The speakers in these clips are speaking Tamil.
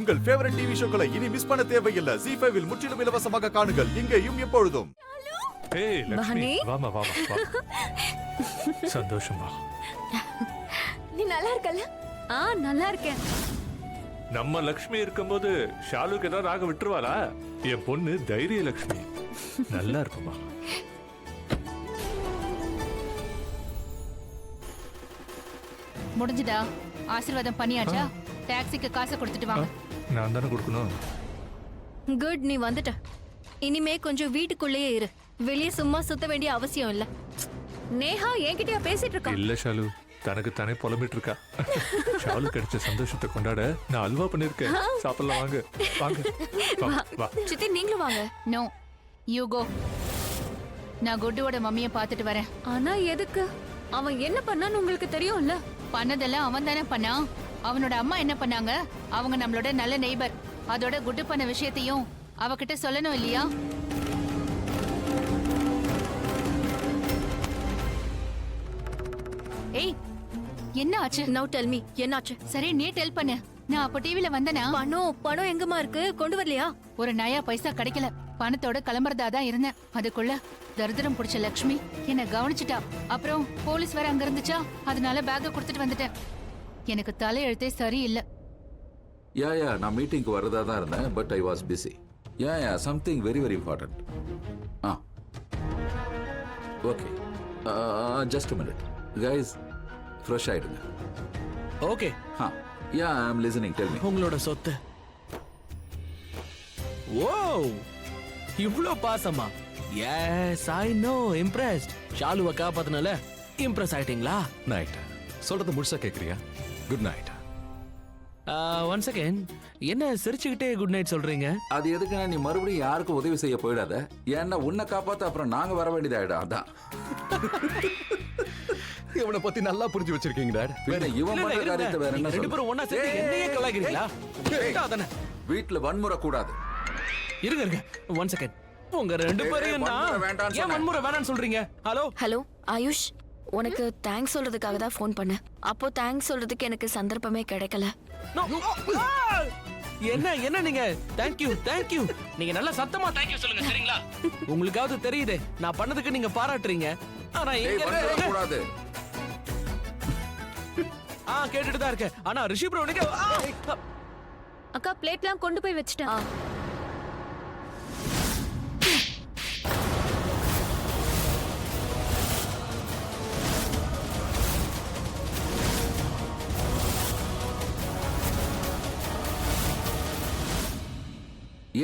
உங்கள் ஃபேவரட் டிவி ஷோக்களை இனி மிஸ் பண்ண தேவையில்லை. ZEE5 இல் முற்றிலும் இலவசமாக காணுங்கள். இங்கேயும் எப்பொழுதும். ஏய் லட்சுமி, வாமா வாமா வா. சந்தோஷமா. நீ நல்லா இருக்கல? நல்லா இருக்கேன். நம்ம லட்சுமி இருக்கும்போது ஷாலுக்கு ஏதாவது ராக விட்டுருவாளா? என் பொண்ணு தைரிய லட்சுமி. நல்லா இருக்குமா? முடிஞ்சுதா? ஆசீர்வாதம் பண்ணியாச்சா? டாக்ஸிக்கு காசு கொடுத்துட்டு வாங்க. நான் தானே கொடுக்கணும். குட், நீ வந்துட்ட. இனிமே கொஞ்சம் வீட்டுக்குள்ளேயே இரு. வெளியே சும்மா சுத்த வேண்டிய அவசியம் இல்ல. நேஹா என்கிட்டயா பேசிட்டு இருக்கா? இல்ல ஷாலு, தனக்கு தானே புலம்பிட்டு இருக்கா. ஷாலு கிடைச்ச சந்தோஷத்தை கொண்டாட நான் அல்வா பண்ணிருக்கேன். சாப்பிடலாம் வாங்க. வாங்க வா. சித்தி நீங்களும் வாங்க. No, you go. நான் குட்டுவோட மம்மியை பார்த்துட்டு வரேன். ஆனா எதுக்கு? அவன் என்ன பண்ணான்னு உங்களுக்கு தெரியும்ல. பண்ணதெல்லாம் அவன் தானே பண்ணான். அவனோட அம்மா என்ன பண்ணாங்க? அவங்க நம்மளோட நல்ல நெய்பர். அதோட குட்டு பண்ண விஷயத்தையும் அவகிட்ட சொல்லணும் இல்லையா? ஏய், என்ன ஆச்சு? நவ் டெல் மீ, என்னாச்சு? சரி, நீ டெல் பண்ணு. நான் அப்ப டிவில வந்தனா? பணம் எங்கம்மா இருக்கு? கொண்டு வரலையா? ஒரு நயா பைசா கிடைக்கல. பணத்தோட கிளம்புறதா தான் இருந்தேன். அதுக்குள்ள தரித்திரம் பிடிச்ச லட்சுமி என்ன கவனிச்சுட்டா. அப்புறம் போலீஸ் வேற அங்க இருந்துச்சா, அதனால பேக்க கொடுத்துட்டு வந்துட்டேன். எனக்கு தலை எழுத்தே சரியில்லை. யா நான் மீட்டிங்க்கு வரதா தான் இருந்தேன், but I was busy. Yeah something very very important. Okay, just a minute. Guys, fresh ஆயிடுங்க. Okay. Yeah I am listening. Tell me. உங்களோட சொத்து. ஓ, இவ்ளோ பாசமா? Yes, I know. இம்ப்ரெஸ்ட். ஷாலுவை காப்பாத்தினால இம்ப்ரெஸ் ஆயிட்டீங்களா? நைட் சொல்றது முழுசா கேக்குறியா? Good night. One second. என்ன சிரிச்சுக்கிட்டே குட் நைட் சொல்றீங்க? அது எதுக்குன்னா நீ மறுபடியும் யாருக்கும் உதவி செய்ய போயிடாத. ஏன்னா உன்னை காப்பாத்த அப்புறம் நாங்க வர வேண்டியதாயிடும். அதான். இவனை பத்தி நல்லா புரிஞ்சு வச்சிருக்கீங்க டாட். இவன் பண்ற காரியத்தை வேற என்ன? ரெண்டு பேரும் ஒண்ணா சேர்ந்து என்னையே கலாய்க்கிறீங்களா? அதானே. வீட்டுல வன்முறை கூடாது. இருங்க ஒன் செகண்ட். உங்க ரெண்டு பேரையும் ஏன் வன்முறை வேணாம்னு சொல்றீங்க? ஹலோ ஆயுஷ், உனக்கு தேங்க்ஸ் சொல்றதுக்காக தான் ஃபோன் பண்ணேன். அப்போ தேங்க்ஸ் சொல்றதுக்கு எனக்கு சந்தர்ப்பமே கிடைக்கல. என்ன நீங்க தேங்க்யூ நீங்க நல்லா சத்தமா தேங்க்யூ சொல்லுங்க, சரிங்களா? உங்களுக்காவது தெரியுது நான் பண்ணதுக்கு நீங்க பாராட்டுறீங்க. ஆனா எங்க கூடாது. கேட்டுட்டு தான் இருக்கேன். ஆனா ரிஷி ப்ரோ அக்கா பிளேட்லாம் கொண்டு போய் வச்சிட்டேன்.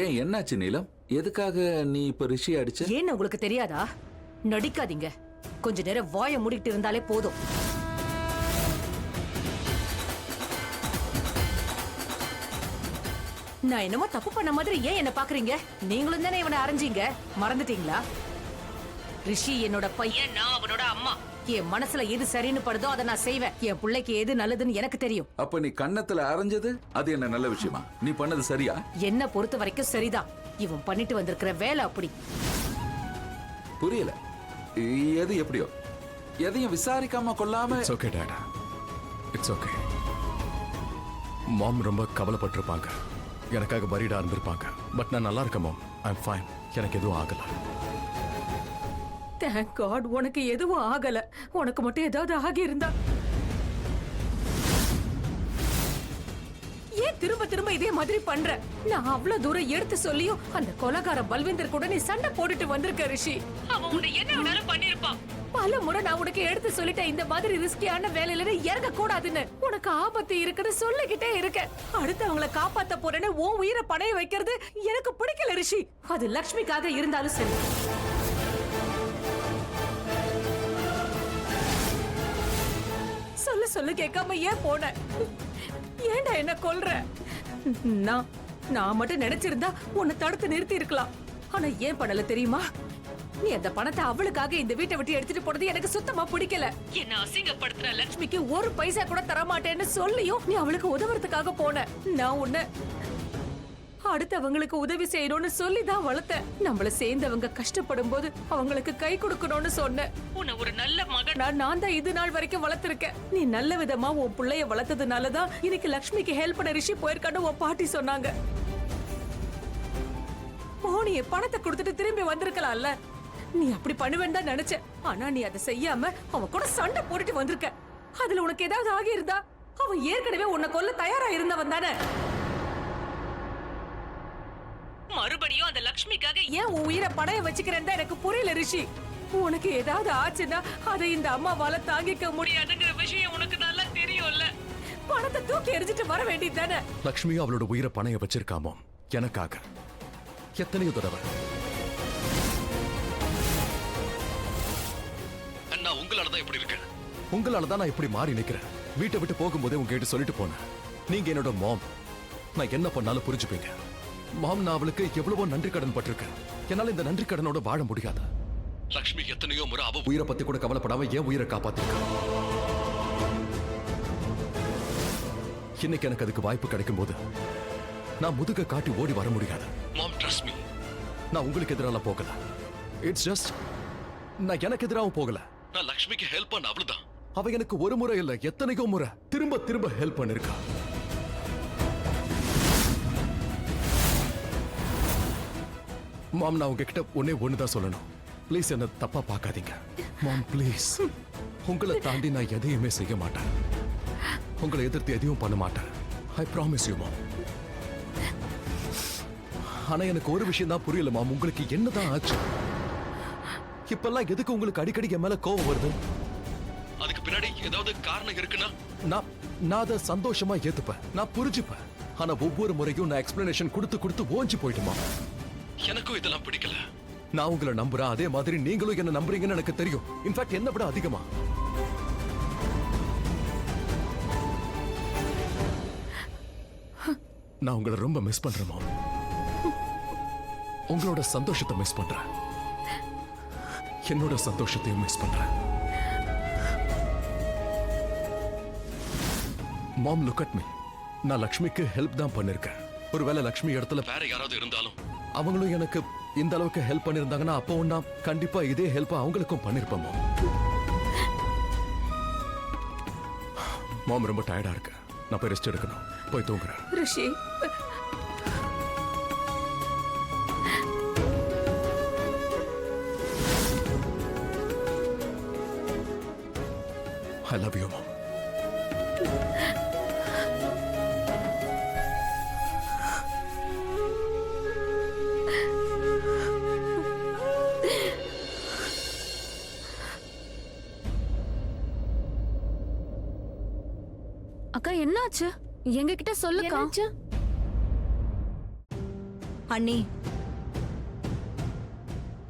ஏன் என்னாச்சு நீலம்? எதுக்காக நீ இப்ப ரிஷி அடிச்ச? ஏன்னு உங்களுக்கு தெரியாதா? நடிக்காதீங்க. கொஞ்ச நேரம் வாயை மூடிட்டு இருந்தாலே போதும். நான் என்னமோ தப்பு பண்ண மாதிரி ஏன் என்ன பாக்குறீங்க? நீங்களும் தானே இவனை அரைஞ்சீங்க, மறந்துட்டீங்களா? ரிஷி என்னோட பையன், நான் அவனோட அம்மா. என் மனசுல எது சரின்னு படுதோ அதை நான் செய்வேன். என் பிள்ளைக்கு எது நல்லதுன்னு எனக்கு தெரியும். அப்ப நீ கன்னத்துல அரைஞ்சது அது என்ன நல்ல விஷயமா? நீ பண்ணது சரியா? என்ன பொறுத்த வரைக்கும் சரிதான். இவன் பண்ணிட்டு வந்திருக்கிற வேலை அப்படி. புரியல. எது எப்படியோ எதையும் விசாரிக்காம கொள்ளாம. It's okay dad, it's okay. Mom ரொம்ப கவலைப்பட்டிருப்பாங்க, எனக்காக வரிடா இருந்திருப்பாங்க. பட் நான் நல்லா இருக்கேன் மாம். ஐ அம் ஃபைன். எனக்கு எதுவும் ஆகல. Thank God. உனக்கு எதுவும் ஆகல. உனக்கு மட்டும் ஏதாவது ஆகி இருந்தா ஏன் திரும்ப திரும்ப இதே மாதிரி பண்ற? நான் அவ்வளவு தூரம் எடுத்து சொல்லியும் அந்த கொலைகார பல்வேந்தர் கூட நீ சண்டை போட்டுட்டு வந்திருக்க ரிஷி. அவன் உன்னை என்ன வேணாலும் பண்ணிருப்பான். பல முறை நான் உனக்கு எடுத்து சொல்லிட்டேன், இந்த மாதிரி ரிஸ்கியான வேலையில இறங்க கூடாதுன்னு. உனக்கு ஆபத்து இருக்குன்னு சொல்லிக்கிட்டே இருக்க. அடுத்தவங்களை காப்பாத்த போறேன்னு உன் உயிரை பணைய வைக்கிறது எனக்கு பிடிக்கல ரிஷி. அது லக்ஷ்மிக்காக இருந்தாலும் சரி. சொல்ல கேட்காம ஏன் போன? ஏன்டா என்ன கொல்ற? நான் மட்டும் நினைச்சிருந்தா உன்னை தடுத்து நிறுத்தி இருக்கலாம். ஆனா ஏன் பண்ணல தெரியுமா? நீ அந்த பணத்தை அவளுக்காக இந்த வீட்டை விட்டு எடுத்துட்டு போனது எனக்கு சுத்தமா பிடிக்கல. என்ன அசிங்கப்படுத்துற லட்சுமிக்கு ஒரு பைசா கூட தர மாட்டேன்னு சொல்லியும் நீ அவளுக்கு உதவுறதுக்காக போன. நான் உன்னை அடுத்தவங்களுக்கு உதவி செய்யணும்னு சொல்லி தான் வளர்த்தேன். நம்மள சேர்ந்தவங்க கஷ்டப்படும் போது அவங்களுக்கு கை கொடுக்கணும்னு சொன்னேன். உன்னை ஒரு நல்ல மகனா நான் தான் இது நாள் வரைக்கும் வளர்த்திருக்கேன். நீ நல்ல விதமா உன் பிள்ளைய வளர்த்ததுனாலதான் இன்னைக்கு லக்ஷ்மிக்கு ஹெல்ப் பண்ண ரிஷி போயிருக்கான்னு உன் பாட்டி சொன்னாங்க. மோனிய பணத்தை கொடுத்துட்டு திரும்பி வந்திருக்கலாம்ல. நீ அப்படி பண்ணுவேன்னு தான் நினைச்சேன். ஆனா நீ அதை செய்யாம அவன் கூட சண்டை போட்டுட்டு வந்திருக்க. அதுல உனக்கு ஏதாவது ஆகியிருந்தா அவன் ஏற்கனவே உன்னை கொல்ல தயாரா இருந்தவன் தானே. மறுபடியும் அந்த லக்ஷ்மிக்காக ஏன் உன் உயிரை படைய வச்சுக்கிறேன்னு எனக்கு புரியல ரிஷி. உனக்கு ஏதாவது ஆச்சுன்னா அதை இந்த அம்மாவால தாங்கிக்க முடியாதுங்கிற விஷயம் உனக்கு நல்லா தெரியும்ல. பணத்தை தூக்கி எரிஞ்சிட்டு வர வேண்டியது தானே. லக்ஷ்மியும் அவளோட உயிரை பணைய வச்சிருக்காமோ எனக்காக எத்தனையோ தடவை. அண்ணா உங்களாலதான் இப்படி இருக்கேன். உங்களாலதான் நான் இப்படி மாறி நிக்கிறேன். வீட்டை விட்டு போகும்போதே உங்ககிட்ட சொல்லிட்டு போனேன், நீங்க என்னோட மாம், நான் என்ன பண்ணாலும் புரிஞ்சுப்பீங்க. மாம், நான் அவளுக்கு எவ்வளவோ நன்றி கடன் பட்டிருக்கேன். என்னால இந்த நன்றி கடனோட வாழ முடியாது. லக்ஷ்மி எத்தனையோ முறை அவ உயிரை பத்தி கூட கவலைப்படாம என் உயிரை காப்பாத்திருக்கேன். இன்னைக்கு எனக்கு அதுக்கு வாய்ப்பு கிடைக்கும் போது நான் முதுக காட்டி ஓடி வர முடியாது. மாம் ட்ரஸ்ட் மீ. நான் உங்களுக்கு எதிரால போகல. இட்ஸ் ஜஸ்ட் நான் எனக்கு எதிராகவும் போகல. நான் லக்ஷ்மிக்கு ஹெல்ப் பண்ண அவ்வளவுதான். அவ எனக்கு ஒரு முறை இல்ல எத்தனையோ முறை திரும்ப திரும்ப ஹெல்ப் பண்ணிருக்கா. மாம், நான் உங்ககிட்ட ஒண்ணுதான் சொல்லணும். ப்ளீஸ் என்ன தப்பா பார்க்காதீங்க. மாம் ப்ளீஸ், உங்களை தாண்டி நான் எதையுமே செய்ய மாட்டேன். உங்களை எதிர்த்து எதையும் பண்ண மாட்டேன். I promise you mom. ஆனா எனக்கு ஒரு விஷயம் தான் புரியல மாம், உங்களுக்கு என்னதான் ஆச்சு? இப்பெல்லாம் எதுக்கு உங்களுக்கு அடிக்கடி என் மேல கோவம் வருது? அதுக்கு பின்னாடி ஏதாவது காரணம் இருக்குன்னா நான் அதை சந்தோஷமா ஏத்துப்பேன், நான் புரிஞ்சுப்பேன். ஆனா ஒவ்வொரு முறையும் நான் எக்ஸ்பிளனேஷன் கொடுத்து ஓஞ்சி போயிட்டுமா. எனக்கும் இதெல்லாம் பிடிக்கல. நான் உங்களை நம்புறேன், அதே மாதிரி நீங்களும் என்ன நம்புறீங்கன்னு எனக்கு தெரியும். இன்ஃபேக்ட் என்ன விட அதிகமா. நான் உங்களை ரொம்ப மிஸ் பண்றேன் மாம். உங்களோட சந்தோஷத்தை மிஸ் பண்றேன், என்னோட சந்தோஷத்தையும் மிஸ் பண்றேன். மாம், லுக் அட் மீ. நான் லக்ஷ்மிக்கு ஹெல்ப் தான் பண்ணிருக்கேன். ஒருவேளை லக்ஷ்மி இடத்துல வேற யாராவது இருந்தாலும் அவங்களும் எனக்கு இந்த அளவுக்கு ஹெல்ப் பண்ணிருந்தாங்கன்னா அப்போ நான் கண்டிப்பா இதே ஹெல்ப் அவங்களுக்கும் பண்ணிருப்பேன் மாம். மாம், ரொம்ப டயர்டா இருக்கு, நான் போய் ரெஸ்ட் எடுக்கணும். போய் தூங்குறேன். ரிஷி, I love you, Mom. அக்கா என்னாச்சு? எங்க கிட்ட சொல்லுக்கா. அண்ணி,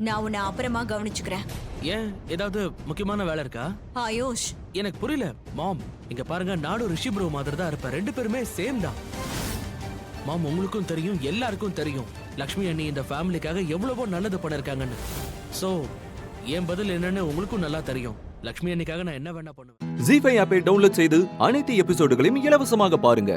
நான் உன்னை அப்புறமா கவனிச்சுக்கிறேன். ஏன் ஏதாவது முக்கியமான வேலை இருக்கா? ஆயுஷ், எனக்கு புரியல மாம். இங்க பாருங்க, நானும் ரிஷி ப்ரோ மாதிரி தான் இருப்பேன். ரெண்டு பேருமே சேம் தான் மாம். உங்களுக்கும் தெரியும், எல்லாருக்கும் தெரியும் லக்ஷ்மி அண்ணி இந்த ஃபேமிலிக்காக எவ்வளவோ நல்லது பண்ணிருக்காங்கன்னு. சோ என் பதில் என்னன்னு உங்களுக்கும் நல்லா தெரியும். லக்ஷ்மி அண்ணிக்காக நான் என்ன வேணா பண்ணுவேன். ஜீ5 ஆப்பை டவுன்லோட் செய்து அனைத்து எபிசோடுகளையும் இலவசமாக பாருங்க.